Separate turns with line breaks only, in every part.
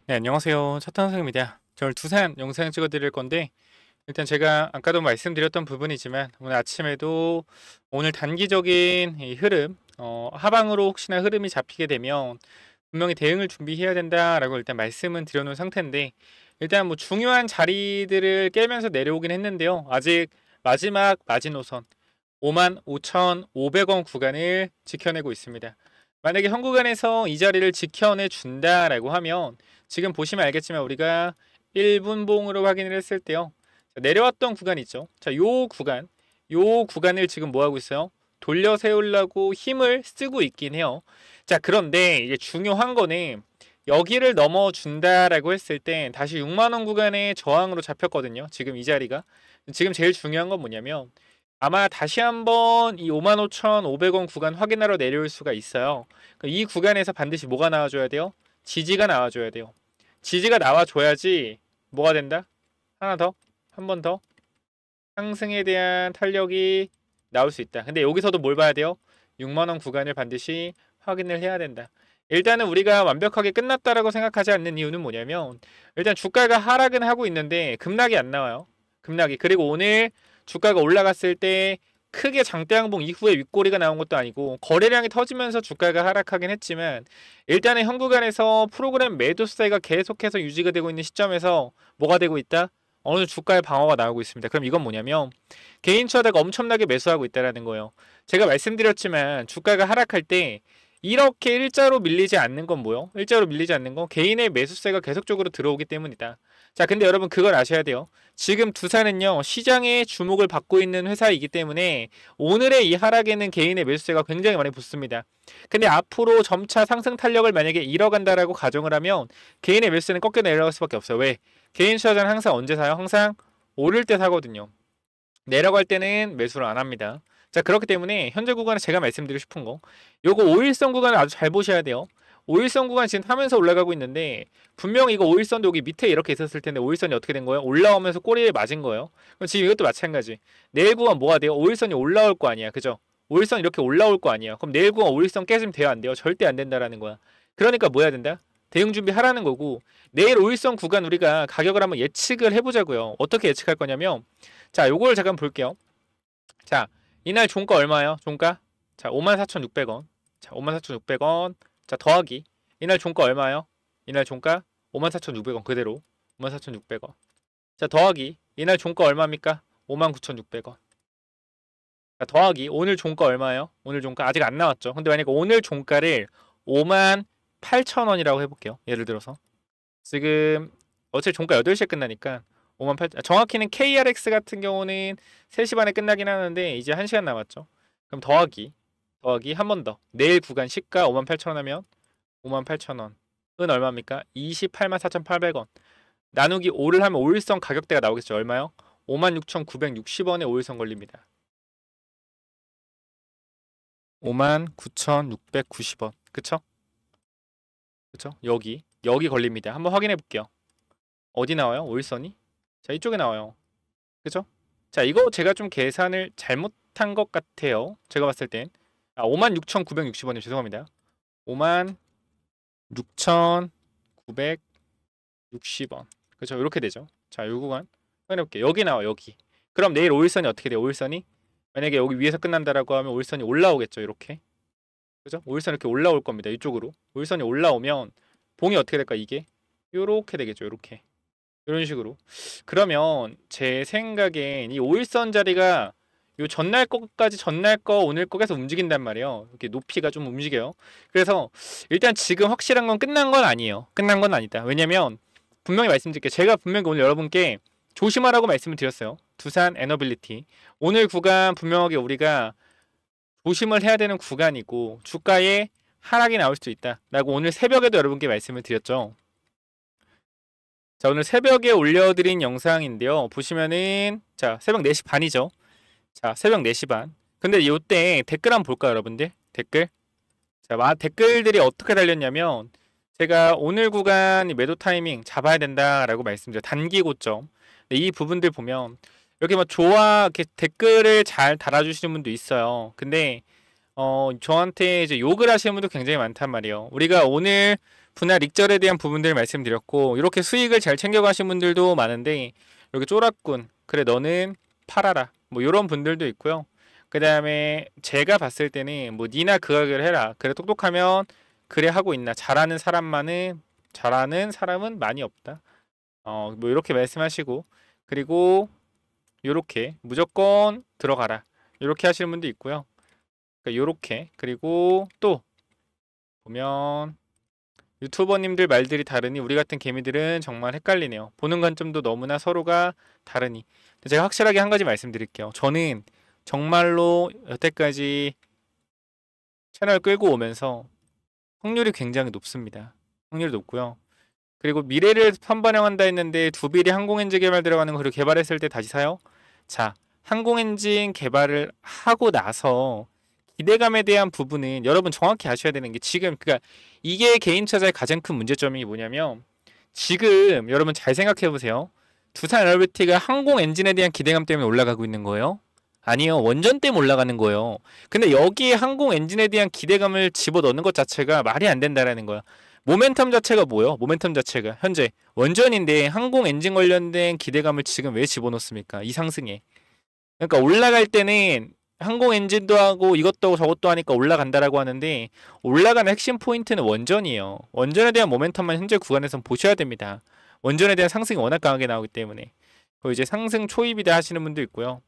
네, 안녕하세요. 차탄성입니다. 저 오늘 두산 영상 찍어드릴 건데, 일단 제가 아까도 말씀드렸던 부분이지만, 오늘 아침에도 오늘 단기적인 이 흐름, 하방으로 혹시나 흐름이 잡히게 되면 분명히 대응을 준비해야 된다라고 일단 말씀은 드려놓은 상태인데, 일단 뭐 중요한 자리들을 깨면서 내려오긴 했는데요. 아직 마지막 마지노선 55,500원 구간을 지켜내고 있습니다. 만약에 현 구간에서 이 자리를 지켜내 준다라고 하면 지금 보시면 알겠지만 우리가 1분봉으로 확인을 했을 때요. 자, 내려왔던 구간 있죠. 자, 요 구간을 지금 뭐 하고 있어요? 돌려 세우려고 힘을 쓰고 있긴 해요. 자, 그런데 이게 중요한 거는 여기를 넘어준다라고 했을 때 다시 6만 원 구간의 저항으로 잡혔거든요. 지금 이 자리가. 지금 제일 중요한 건 뭐냐면 아마 다시 한번 이 55,500원 구간 확인하러 내려올 수가 있어요. 이 구간에서 반드시 뭐가 나와줘야 돼요? 지지가 나와줘야 돼요. 지지가 나와줘야지 뭐가 된다? 하나 더, 한 번 더 상승에 대한 탄력이 나올 수 있다. 근데 여기서도 뭘 봐야 돼요? 6만 원 구간을 반드시 확인을 해야 된다. 일단은 우리가 완벽하게 끝났다라고 생각하지 않는 이유는 뭐냐면 일단 주가가 하락은 하고 있는데 급락이 안 나와요. 급락이. 그리고 오늘 주가가 올라갔을 때 크게 장대 항봉 이후에 윗꼬리가 나온 것도 아니고 거래량이 터지면서 주가가 하락하긴 했지만 일단은 현 구간에서 프로그램 매도세가 계속해서 유지가 되고 있는 시점에서 뭐가 되고 있다? 어느 정도 주가의 방어가 나오고 있습니다. 그럼 이건 뭐냐면 개인 투자자가 엄청나게 매수하고 있다는 거예요. 제가 말씀드렸지만 주가가 하락할 때 이렇게 일자로 밀리지 않는 건 뭐요? 일자로 밀리지 않는 건 개인의 매수세가 계속적으로 들어오기 때문이다. 자, 근데 여러분 그걸 아셔야 돼요. 지금 두산은요, 시장의 주목을 받고 있는 회사이기 때문에 오늘의 이 하락에는 개인의 매수세가 굉장히 많이 붙습니다. 근데 앞으로 점차 상승 탄력을 만약에 잃어간다라고 가정을 하면 개인의 매수세는 꺾여 내려갈 수밖에 없어요. 왜? 개인 투자자는 항상 언제 사요? 항상 오를 때 사거든요. 내려갈 때는 매수를 안 합니다. 자, 그렇기 때문에 현재 구간에 제가 말씀드리고 싶은 거 요거 5일선 구간을 아주 잘 보셔야 돼요. 5일선 구간 지금 타면서 올라가고 있는데 분명히 이거 5일선도 여기 밑에 이렇게 있었을 텐데 5일선이 어떻게 된 거예요? 올라오면서 꼬리에 맞은 거예요. 그럼 지금 이것도 마찬가지. 내일 구간 뭐가 돼요? 5일선이 올라올 거 아니야. 그죠? 5일선 이렇게 올라올 거 아니야. 그럼 내일 구간 5일선 깨지면 돼요? 안 돼요? 절대 안 된다라는 거야. 그러니까 뭐 해야 된다? 대응 준비하라는 거고 내일 5일선 구간 우리가 가격을 한번 예측을 해보자고요. 어떻게 예측할 거냐면 자, 요걸 잠깐 볼게요. 자, 이날 종가 얼마예요? 종가? 자, 54,600원. 자, 54,600원. 자, 더하기. 이날 종가 얼마예요? 이날 종가 54,600원 그대로. 54,600원. 자, 더하기. 이날 종가 얼마입니까? 59,600원. 자, 더하기. 오늘 종가 얼마예요? 오늘 종가 아직 안 나왔죠. 근데 만약에 오늘 종가를 58,000원이라고 해볼게요. 예를 들어서. 지금 어차피 종가 8시에 끝나니까 58,000 정확히는 KRX 같은 경우는 3시 반에 끝나긴 하는데 이제 1시간 남았죠. 그럼 더하기 한 번 더. 내일 구간 시가 58,000원 하면 58,000원. 은 얼마입니까? 284,800원. 나누기 5를 하면 5일선 가격대가 나오겠죠. 얼마요? 56,960원에 5일선 걸립니다. 59,690원. 그쵸? 그쵸? 여기 걸립니다. 한번 확인해 볼게요. 어디 나와요? 5일선이? 자, 이쪽에 나와요. 그죠? 자, 이거 제가 좀 계산을 잘못한 것 같아요. 제가 봤을 땐. 56,960원이요. 죄송합니다. 56,960원. 그죠? 이렇게 되죠. 자, 요 구간 확인해볼게요. 여기 나와, 여기. 그럼 내일 5일선이 어떻게 돼요? 5일선이? 만약에 여기 위에서 끝난다라고 하면 5일선이 올라오겠죠. 이렇게. 그죠? 5일선 이렇게 올라올 겁니다. 이쪽으로. 5일선이 올라오면 봉이 어떻게 될까? 이게? 요렇게 되겠죠. 요렇게. 이런 식으로. 그러면 제 생각엔 이 5일선 자리가 요 전날 거까지 전날 거 오늘 거 계속 움직인단 말이에요. 이렇게 높이가 좀 움직여요. 그래서 일단 지금 확실한 건 끝난 건 아니에요. 끝난 건 아니다. 왜냐면 분명히 말씀드릴게요. 제가 분명히 오늘 여러분께 조심하라고 말씀을 드렸어요. 두산 에너빌리티. 오늘 구간 분명하게 우리가 조심을 해야 되는 구간이고 주가에 하락이 나올 수도 있다. 라고 오늘 새벽에도 여러분께 말씀을 드렸죠. 자, 오늘 새벽에 올려드린 영상인데요. 보시면은 자, 새벽 4시 반이죠. 자, 새벽 4시 반. 근데 이때 댓글 한번 볼까요, 여러분들? 댓글. 자, 댓글들이 어떻게 달렸냐면 제가 오늘 구간 매도 타이밍 잡아야 된다라고 말씀드려요. 단기 고점. 이 부분들 보면 이렇게 막 이렇게 댓글을 잘 달아주시는 분도 있어요. 근데 저한테 이제 욕을 하시는 분도 굉장히 많단 말이에요. 우리가 오늘 분할 익절에 대한 부분들 말씀드렸고 이렇게 수익을 잘 챙겨가신 분들도 많은데 이렇게 쫄았군 그래 너는 팔아라 뭐 이런 분들도 있고요. 그 다음에 제가 봤을 때는 뭐 니나 그 가격을 해라 그래 똑똑하면 그래 하고 있나 잘하는 사람은 많이 없다. 뭐 이렇게 말씀하시고 그리고 요렇게 무조건 들어가라 요렇게 하시는 분도 있고요. 그러니까 요렇게 그리고 또 보면 유튜버님들 말들이 다르니 우리 같은 개미들은 정말 헷갈리네요. 보는 관점도 너무나 서로가 다르니 제가 확실하게 한 가지 말씀드릴게요. 저는 정말로 여태까지 채널 끌고 오면서 확률이 굉장히 높습니다. 확률이 높고요. 그리고 미래를 선반영한다 했는데 두빌이 항공엔진 개발 들어가는 거를 개발했을 때 다시 사요? 자, 항공엔진 개발을 하고 나서 기대감에 대한 부분은 여러분 정확히 아셔야 되는 게 지금 그러니까 이게 개인 투자의 가장 큰 문제점이 뭐냐면 지금 여러분 잘 생각해 보세요. 두산 에너비티가 항공 엔진에 대한 기대감 때문에 올라가고 있는 거예요? 아니요. 원전 때문에 올라가는 거예요. 근데 여기에 항공 엔진에 대한 기대감을 집어넣는 것 자체가 말이 안 된다라는 거야. 모멘텀 자체가 뭐예요? 모멘텀 자체가 현재 원전인데 항공 엔진 관련된 기대감을 지금 왜 집어넣습니까? 이 상승에. 그러니까 올라갈 때는 항공 엔진도 하고 이것도 하고 저것도 하니까 올라간다라고 하는데 올라가는 핵심 포인트는 원전이에요. 원전에 대한 모멘텀만 현재 구간에선 보셔야 됩니다. 원전에 대한 상승이 워낙 강하게 나오기 때문에. 그리고 이제 상승 초입이다 하시는 분도 있고요.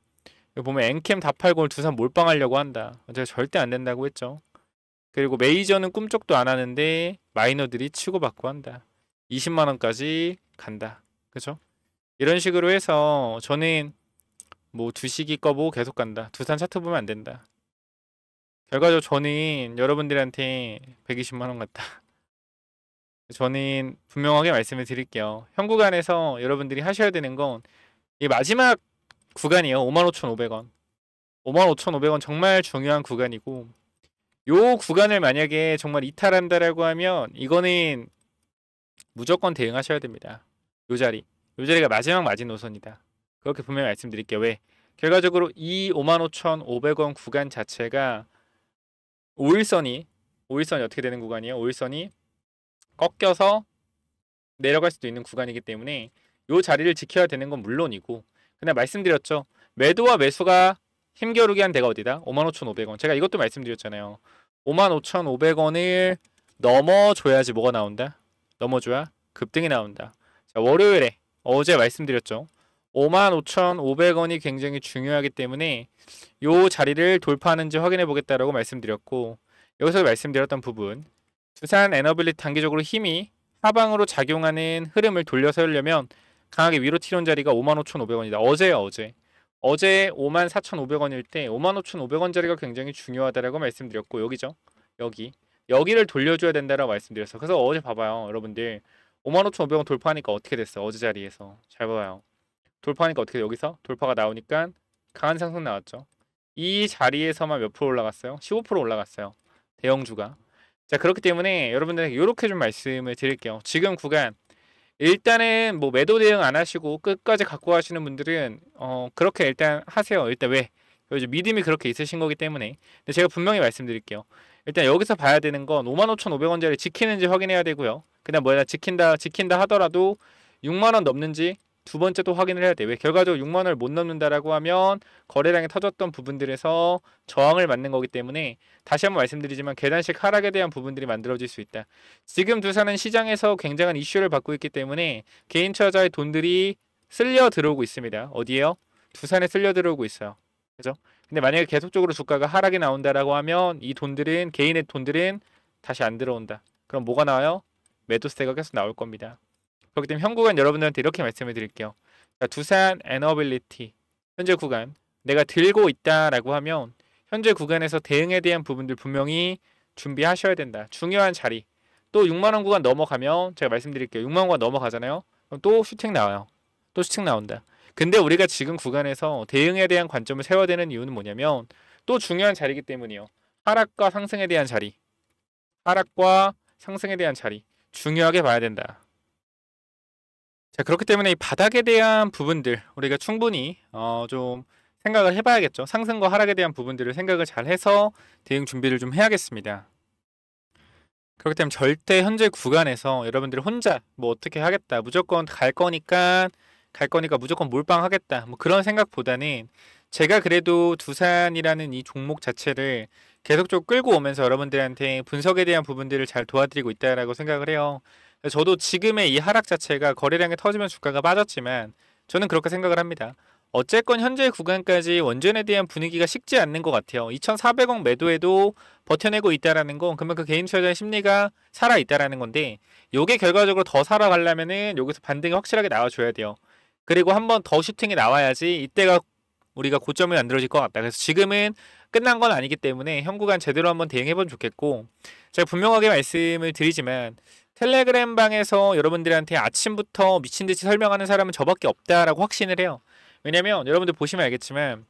여기 보면 엔캠 다 팔고 두산 몰빵하려고 한다. 제가 절대 안 된다고 했죠. 그리고 메이저는 꿈쩍도 안 하는데 마이너들이 치고받고 한다. 20만 원까지 간다. 그죠? 이런 식으로 해서 저는 뭐 두식이 꺼보고 계속 간다. 두산 차트 보면 안 된다. 결과적으로 저는 여러분들한테 120만 원 같다. 저는 분명하게 말씀을 드릴게요. 현 구간에서 여러분들이 하셔야 되는 건 이 마지막 구간이에요. 55,500원. 55,500원 정말 중요한 구간이고 요 구간을 만약에 정말 이탈한다라고 하면 이거는 무조건 대응하셔야 됩니다. 요 자리가 마지막 마지노선이다. 그렇게 분명히 말씀드릴게요. 왜? 결과적으로 이 55,500원 구간 자체가 5일선이 어떻게 되는 구간이에요? 5일선이 꺾여서 내려갈 수도 있는 구간이기 때문에 요 자리를 지켜야 되는 건 물론이고 그냥 말씀드렸죠. 매도와 매수가 힘겨루게 한 데가 어디다? 55,500원. 제가 이것도 말씀드렸잖아요. 55,500원을 넘어줘야지 뭐가 나온다? 넘어줘야 급등이 나온다. 자, 월요일에 어제 말씀드렸죠. 55,500원이 굉장히 중요하기 때문에 요 자리를 돌파하는지 확인해 보겠다라고 말씀드렸고 여기서 말씀드렸던 부분 두산 에너빌리티 단기적으로 힘이 하방으로 작용하는 흐름을 돌려세우려면 강하게 위로 튀는 자리가 55,500원이다. 어제 54,500원일 때 55,500원 자리가 굉장히 중요하다라고 말씀드렸고 여기죠. 여기를 돌려줘야 된다라고 말씀드렸어요. 그래서 어제 봐봐요. 여러분들 55,500원 돌파하니까 어떻게 됐어요? 어제 자리에서 잘 봐봐요. 돌파하니까 어떻게 여기서 돌파가 나오니까 강한 상승 나왔죠. 이 자리에서만 몇 프로 올라갔어요? 15% 올라갔어요. 대형주가. 자 그렇기 때문에 여러분들에게 이렇게 좀 말씀을 드릴게요. 지금 구간 일단은 뭐 매도 대응 안 하시고 끝까지 갖고 가시는 분들은 그렇게 일단 하세요. 일단 왜? 요즘 믿음이 그렇게 있으신 거기 때문에. 근데 제가 분명히 말씀드릴게요. 일단 여기서 봐야 되는 건 55,500원짜리 지키는지 확인해야 되고요. 그냥 뭐야 지킨다 하더라도 6만원 넘는지 두 번째 또 확인을 해야 돼. 왜? 결과적으로 6만원을 못 넘는다라고 하면 거래량이 터졌던 부분들에서 저항을 맞는 거기 때문에 다시 한번 말씀드리지만 계단식 하락에 대한 부분들이 만들어질 수 있다. 지금 두산은 시장에서 굉장한 이슈를 받고 있기 때문에 개인 투자자의 돈들이 쓸려 들어오고 있습니다. 어디에요? 두산에 쓸려 들어오고 있어요. 그죠? 근데 만약에 계속적으로 주가가 하락이 나온다라고 하면 이 돈들은 개인의 돈들은 다시 안 들어온다. 그럼 뭐가 나와요? 매도세가 계속 나올 겁니다. 그렇기 때문에 현 구간 여러분들한테 이렇게 말씀을 드릴게요. 자, 두산 에너빌리티 현재 구간 내가 들고 있다라고 하면 현재 구간에서 대응에 대한 부분들 분명히 준비하셔야 된다. 중요한 자리. 또 6만원 구간 넘어가면 제가 말씀드릴게요. 6만원 구간 넘어가잖아요. 그럼 또 슈팅 나와요. 또 슈팅 나온다. 근데 우리가 지금 구간에서 대응에 대한 관점을 세워야 되는 이유는 뭐냐면 또 중요한 자리이기 때문이에요. 하락과 상승에 대한 자리. 중요하게 봐야 된다. 자 그렇기 때문에 이 바닥에 대한 부분들 우리가 충분히 좀 생각을 해봐야겠죠. 상승과 하락에 대한 부분들을 생각을 잘 해서 대응 준비를 좀 해야겠습니다. 그렇기 때문에 절대 현재 구간에서 여러분들이 혼자 뭐 어떻게 하겠다, 무조건 갈 거니까 무조건 몰빵하겠다, 뭐 그런 생각보다는 제가 그래도 두산이라는 이 종목 자체를 계속적으로 끌고 오면서 여러분들한테 분석에 대한 부분들을 잘 도와드리고 있다라고 생각을 해요. 저도 지금의 이 하락 자체가 거래량이 터지면 주가가 빠졌지만 저는 그렇게 생각을 합니다. 어쨌건 현재 구간까지 원전에 대한 분위기가 식지 않는 것 같아요. 2,400억 매도에도 버텨내고 있다라는 건 그러면 그 개인 투자자의 심리가 살아 있다라는 건데, 요게 결과적으로 더 살아가려면은 여기서 반등이 확실하게 나와줘야 돼요. 그리고 한 번 더 슈팅이 나와야지 이때가 우리가 고점이 만들어질 것 같다. 그래서 지금은 끝난 건 아니기 때문에 현 구간 제대로 한번 대응해보면 좋겠고, 제가 분명하게 말씀을 드리지만 텔레그램 방에서 여러분들한테 아침부터 미친듯이 설명하는 사람은 저밖에 없다라고 확신을 해요. 왜냐면 여러분들 보시면 알겠지만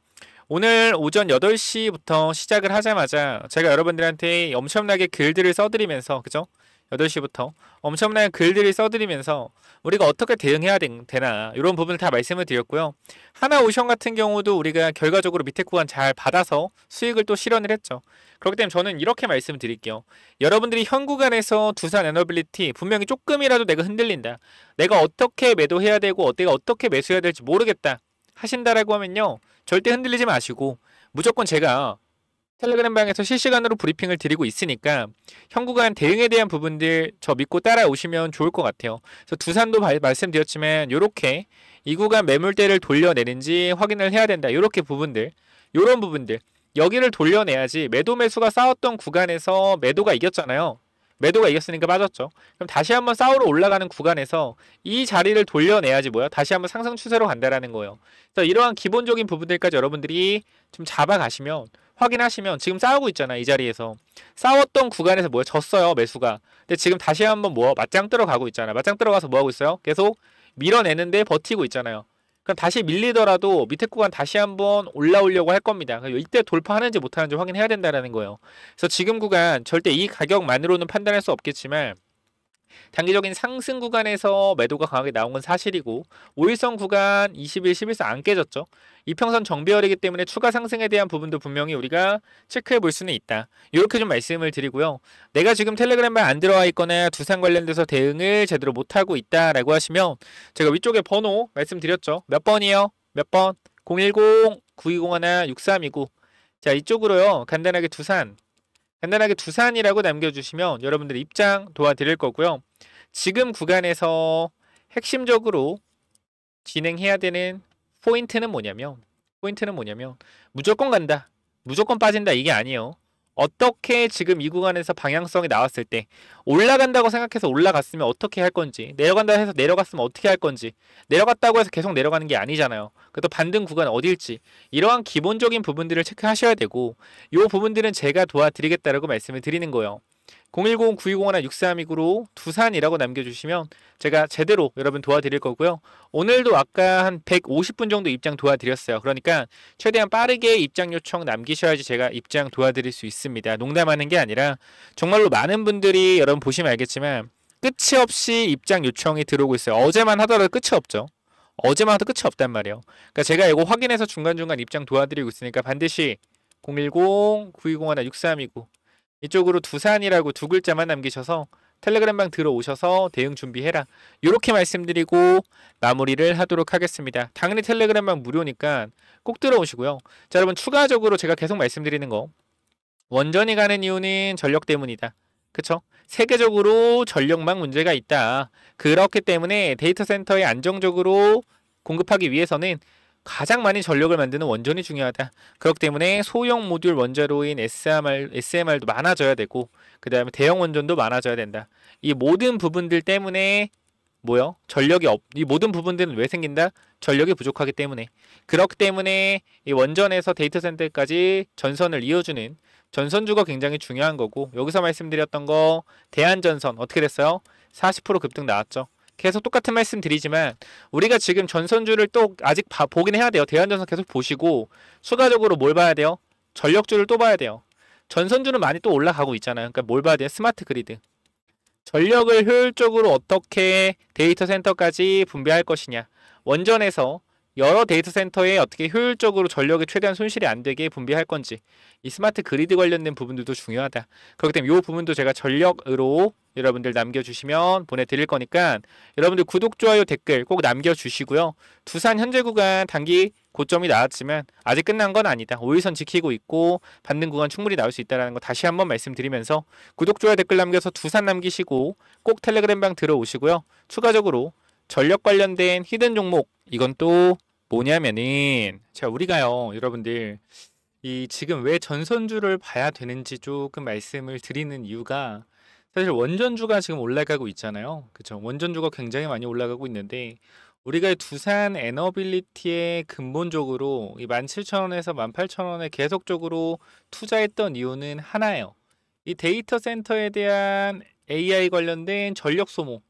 오늘 오전 8시부터 시작을 하자마자 제가 여러분들한테 엄청나게 글들을 써드리면서, 그죠? 8시부터 엄청나게 글들을 써드리면서 우리가 어떻게 대응해야 되나 이런 부분을 다 말씀을 드렸고요. 하나오션 같은 경우도 우리가 결과적으로 밑에 구간 잘 받아서 수익을 또 실현을 했죠. 그렇기 때문에 저는 이렇게 말씀드릴게요. 여러분들이 현 구간에서 두산 에너빌리티 분명히 조금이라도 내가 흔들린다, 내가 어떻게 매도해야 되고 내가 어떻게 매수해야 될지 모르겠다 하신다라고 하면요, 절대 흔들리지 마시고 무조건 제가 텔레그램 방에서 실시간으로 브리핑을 드리고 있으니까 현 구간 대응에 대한 부분들 저 믿고 따라오시면 좋을 것 같아요. 그래서 두산도 말씀드렸지만 요렇게 이 구간 매물대를 돌려내는지 확인을 해야 된다. 요렇게 부분들, 요런 부분들 여기를 돌려내야지. 매도 매수가 싸웠던 구간에서 매도가 이겼잖아요. 매도가 이겼으니까 빠졌죠. 그럼 다시 한번 싸우러 올라가는 구간에서 이 자리를 돌려내야지 뭐야? 다시 한번 상승 추세로 간다라는 거예요. 그래서 이러한 기본적인 부분들까지 여러분들이 좀 잡아가시면, 확인하시면 지금 싸우고 있잖아. 이 자리에서 싸웠던 구간에서 뭐야? 졌어요, 매수가. 근데 지금 다시 한번 뭐 맞짱 뜨러 가고 있잖아. 맞짱 뜨러 가서 뭐 하고 있어요? 계속 밀어내는데 버티고 있잖아요. 그럼 다시 밀리더라도 밑에 구간 다시 한번 올라오려고 할 겁니다. 이때 돌파하는지 못하는지 확인해야 된다는 거예요. 그래서 지금 구간 절대 이 가격만으로는 판단할 수 없겠지만 단기적인 상승 구간에서 매도가 강하게 나온 건 사실이고, 5일선 구간 20일, 11선 안 깨졌죠. 이평선 정배열이기 때문에 추가 상승에 대한 부분도 분명히 우리가 체크해 볼 수는 있다. 이렇게 좀 말씀을 드리고요. 내가 지금 텔레그램에 안 들어와 있거나 두산 관련돼서 대응을 제대로 못하고 있다라고 하시면 제가 위쪽에 번호 말씀드렸죠. 몇 번이요? 몇 번? 010-9201-6329. 자, 이쪽으로요. 간단하게 두산이라고 남겨주시면 여러분들 입장 도와드릴 거고요. 지금 구간에서 핵심적으로 진행해야 되는 포인트는 뭐냐면 무조건 간다, 무조건 빠진다 이게 아니에요. 어떻게 지금 이 구간에서 방향성이 나왔을 때 올라간다고 생각해서 올라갔으면 어떻게 할 건지, 내려간다 해서 내려갔으면 어떻게 할 건지, 내려갔다고 해서 계속 내려가는 게 아니잖아요. 또 반등 구간 어딜지, 이러한 기본적인 부분들을 체크하셔야 되고, 이 부분들은 제가 도와드리겠다라고 말씀을 드리는 거예요. 010-9201-6329로 두산이라고 남겨주시면 제가 제대로 여러분 도와드릴 거고요. 오늘도 아까 한 150분 정도 입장 도와드렸어요. 그러니까 최대한 빠르게 입장 요청 남기셔야지 제가 입장 도와드릴 수 있습니다. 농담하는 게 아니라 정말로 많은 분들이 여러분 보시면 알겠지만 끝이 없이 입장 요청이 들어오고 있어요. 어제만 하더라도 끝이 없죠. 어제만 하도 끝이 없단 말이에요. 그러니까 제가 이거 확인해서 중간중간 입장 도와드리고 있으니까 반드시 010-9201-6329 이쪽으로 두산이라고 두 글자만 남기셔서 텔레그램방 들어오셔서 대응 준비해라. 이렇게 말씀드리고 마무리를 하도록 하겠습니다. 당연히 텔레그램방 무료니까 꼭 들어오시고요. 자, 여러분 추가적으로 제가 계속 말씀드리는 거, 원전이 가는 이유는 전력 때문이다. 그쵸? 세계적으로 전력망 문제가 있다. 그렇기 때문에 데이터 센터에 안정적으로 공급하기 위해서는 가장 많이 전력을 만드는 원전이 중요하다. 그렇기 때문에 소형 모듈 원자로인 SMR도 많아져야 되고, 그 다음에 대형 원전도 많아져야 된다. 이 모든 부분들 때문에 이 모든 부분들은 왜 생긴다? 전력이 부족하기 때문에. 그렇기 때문에 이 원전에서 데이터 센터까지 전선을 이어주는 전선주가 굉장히 중요한 거고, 여기서 말씀드렸던 거 대한전선 어떻게 됐어요? 40% 급등 나왔죠. 계속 똑같은 말씀 드리지만 우리가 지금 전선주를 또 아직 보긴 해야 돼요. 대한전선 계속 보시고 추가적으로 뭘 봐야 돼요? 전력주를 또 봐야 돼요. 전선주는 많이 또 올라가고 있잖아요. 그러니까 뭘 봐야 돼요? 스마트 그리드. 전력을 효율적으로 어떻게 데이터 센터까지 분배할 것이냐. 원전에서 여러 데이터 센터에 어떻게 효율적으로 전력이 최대한 손실이 안 되게 분배할 건지, 이 스마트 그리드 관련된 부분들도 중요하다. 그렇기 때문에 이 부분도 제가 전력으로 여러분들 남겨주시면 보내드릴 거니까 여러분들 구독, 좋아요, 댓글 꼭 남겨주시고요. 두산 현재 구간 단기 고점이 나왔지만 아직 끝난 건 아니다. 5일선 지키고 있고 받는 구간 충분히 나올 수 있다는 거 다시 한번 말씀드리면서 구독, 좋아요, 댓글 남겨서 두산 남기시고 꼭 텔레그램방 들어오시고요. 추가적으로 전력 관련된 히든 종목, 이건 또 뭐냐면은 자, 우리가요 여러분들 이 지금 왜 전선주를 봐야 되는지 조금 말씀을 드리는 이유가, 사실 원전주가 지금 올라가고 있잖아요. 그쵸? 원전주가 굉장히 많이 올라가고 있는데 우리가 두산 에너빌리티에 근본적으로 이 17,000원에서 18,000원에 계속적으로 투자했던 이유는 하나예요. 이 데이터 센터에 대한 AI 관련된 전력 소모,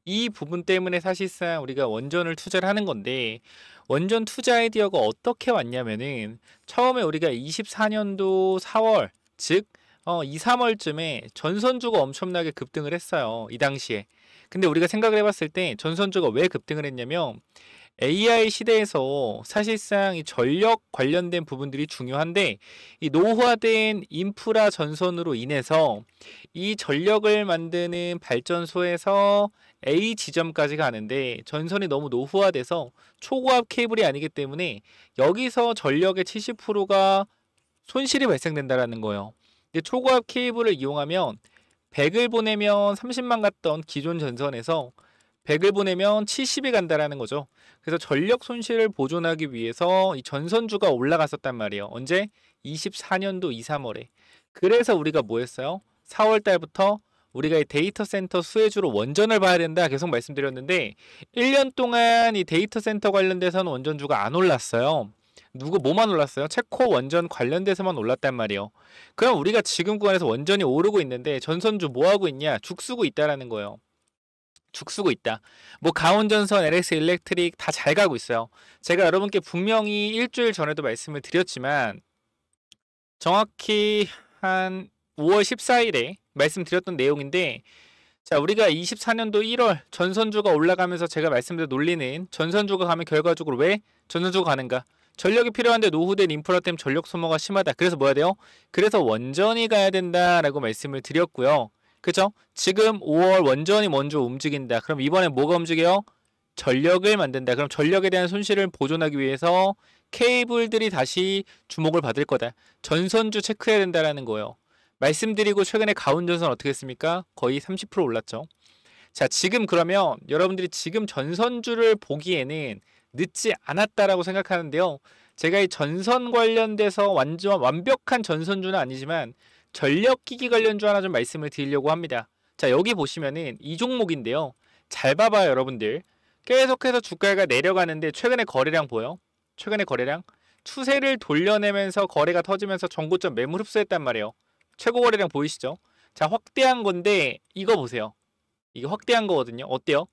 이 부분 때문에 사실상 우리가 원전을 투자를 하는 건데, 원전 투자 아이디어가 어떻게 왔냐면은 처음에 우리가 24년도 4월, 즉 2, 3월쯤에 전선주가 엄청나게 급등을 했어요. 이 당시에. 근데 우리가 생각을 해봤을 때 전선주가 왜 급등을 했냐면 AI 시대에서 사실상 이 전력 관련된 부분들이 중요한데, 이 노후화된 인프라 전선으로 인해서 이 전력을 만드는 발전소에서 A 지점까지 가는데 전선이 너무 노후화돼서 초고압 케이블이 아니기 때문에 여기서 전력의 70%가 손실이 발생된다라는 거예요. 근데 초고압 케이블을 이용하면 100을 보내면 30만 갔던 기존 전선에서 100을 보내면 70이 간다라는 거죠. 그래서 전력 손실을 보존하기 위해서 이 전선주가 올라갔었단 말이에요. 언제? 24년도 2, 3월에. 그래서 우리가 뭐 했어요? 4월 달부터 우리가 이 데이터 센터 수혜주로 원전을 봐야 된다 계속 말씀드렸는데 1년 동안 이 데이터 센터 관련돼서는 원전주가 안 올랐어요. 뭐만 올랐어요? 체코 원전 관련돼서만 올랐단 말이에요. 그럼 우리가 지금 구간에서 원전이 오르고 있는데 전선주 뭐 하고 있냐? 죽쓰고 있다라는 거예요. 죽쓰고 있다. 뭐 가온전선, LX 일렉트릭 다 잘 가고 있어요. 제가 여러분께 분명히 일주일 전에도 말씀을 드렸지만 정확히 한 5월 14일에 말씀드렸던 내용인데, 자, 우리가 24년도 1월 전선주가 올라가면서 제가 말씀드린 논리는 전선주가 가면 결과적으로 왜 전선주가 가는가? 전력이 필요한데 노후된 인프라 때문에 전력 소모가 심하다. 그래서 뭐 해야 돼요? 그래서 원전이 가야 된다라고 말씀을 드렸고요. 그죠? 지금 5월 원전이 먼저 움직인다. 그럼 이번에 뭐가 움직여요? 전력을 만든다. 그럼 전력에 대한 손실을 보존하기 위해서 케이블들이 다시 주목을 받을 거다. 전선주 체크해야 된다라는 거예요. 말씀드리고 최근에 가온전선 어떻게 했습니까? 거의 30% 올랐죠. 자, 지금 그러면 여러분들이 지금 전선주를 보기에는 늦지 않았다라고 생각하는데요. 제가 이 전선 관련돼서 완전 완벽한 전선주는 아니지만 전력기기 관련주 하나 좀 말씀을 드리려고 합니다. 자, 여기 보시면은 이 종목인데요. 잘 봐봐요, 여러분들. 계속해서 주가가 내려가는데 최근에 거래량 보여? 최근에 거래량? 추세를 돌려내면서 거래가 터지면서 전고점 매물 흡수했단 말이에요. 최고 거래량 보이시죠? 자, 확대한 건데 이거 보세요. 이게 확대한 거거든요. 어때요?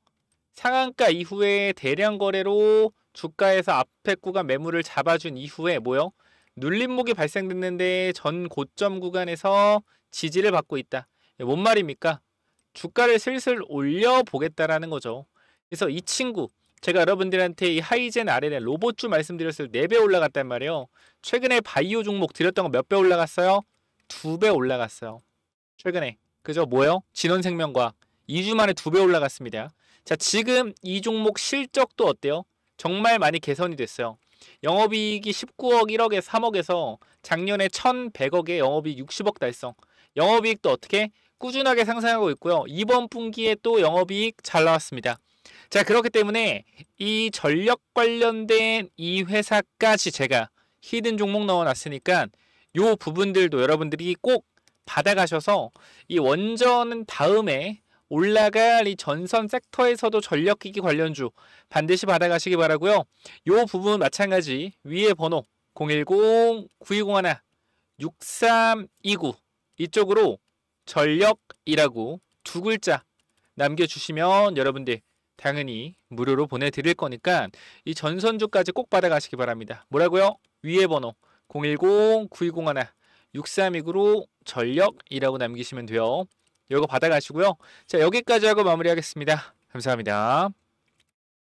상한가 이후에 대량 거래로 주가에서 앞에 구간 매물을 잡아준 이후에 뭐요? 눌림목이 발생됐는데 전 고점 구간에서 지지를 받고 있다. 뭔 말입니까? 주가를 슬슬 올려보겠다라는 거죠. 그래서 이 친구, 제가 여러분들한테 이 하이젠 RL의 로봇주 말씀드렸을 때 4배 올라갔단 말이에요. 최근에 바이오 종목 드렸던 거 몇 배 올라갔어요? 2배 올라갔어요. 최근에. 그죠? 뭐요? 진원생명과학. 2주 만에 2배 올라갔습니다. 자, 지금 이 종목 실적도 어때요? 정말 많이 개선이 됐어요. 영업이익이 19억, 1억에 3억에서 작년에 1,100억에 영업이익 60억 달성. 영업이익도 어떻게? 꾸준하게 상승하고 있고요. 이번 분기에 또 영업이익 잘 나왔습니다. 자, 그렇기 때문에 이 전력 관련된 이 회사까지 제가 히든 종목 넣어놨으니까 요 부분들도 여러분들이 꼭 받아가셔서 이 원전은 다음에 올라갈 이 전선 섹터에서도 전력기기 관련주 반드시 받아가시기 바라고요. 요 부분 마찬가지 위에 번호 010-9201-6329 이쪽으로 전력이라고 2글자 남겨주시면 여러분들 당연히 무료로 보내드릴 거니까 이 전선주까지 꼭 받아가시기 바랍니다. 뭐라고요? 위에 번호 010-9201-6329로 전력이라고 남기시면 돼요. 이거 받아가시고요. 자, 여기까지 하고 마무리하겠습니다. 감사합니다.